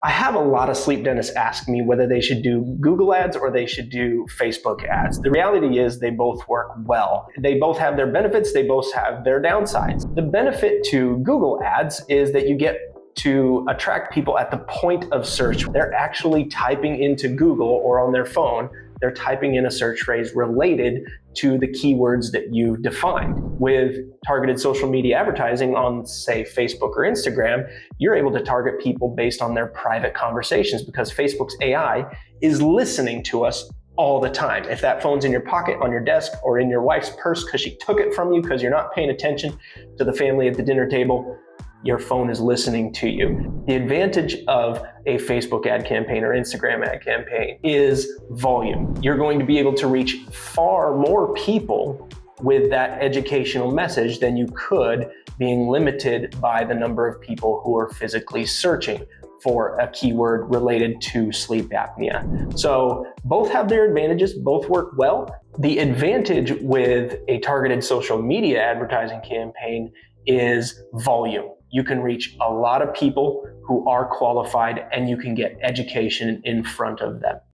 I have a lot of sleep dentists ask me whether they should do Google ads or they should do Facebook ads. The reality is they both work well. They both have their benefits, they both have their downsides. The benefit to Google ads is that you get to attract people at the point of search. They're actually typing into Google or on their phone, they're typing in a search phrase related to the keywords that you've defined. With targeted social media advertising on, say, Facebook or Instagram, you're able to target people based on their private conversations because Facebook's AI is listening to us all the time. If that phone's in your pocket, on your desk, or in your wife's purse because she took it from you because you're not paying attention to the family at the dinner table, your phone is listening to you. The advantage of a Facebook ad campaign or Instagram ad campaign is volume. You're going to be able to reach far more people with that educational message than you could being limited by the number of people who are physically searching for a keyword related to sleep apnea. So both have their advantages, both work well. The advantage with a targeted social media advertising campaign is volume. You can reach a lot of people who are qualified and you can get education in front of them.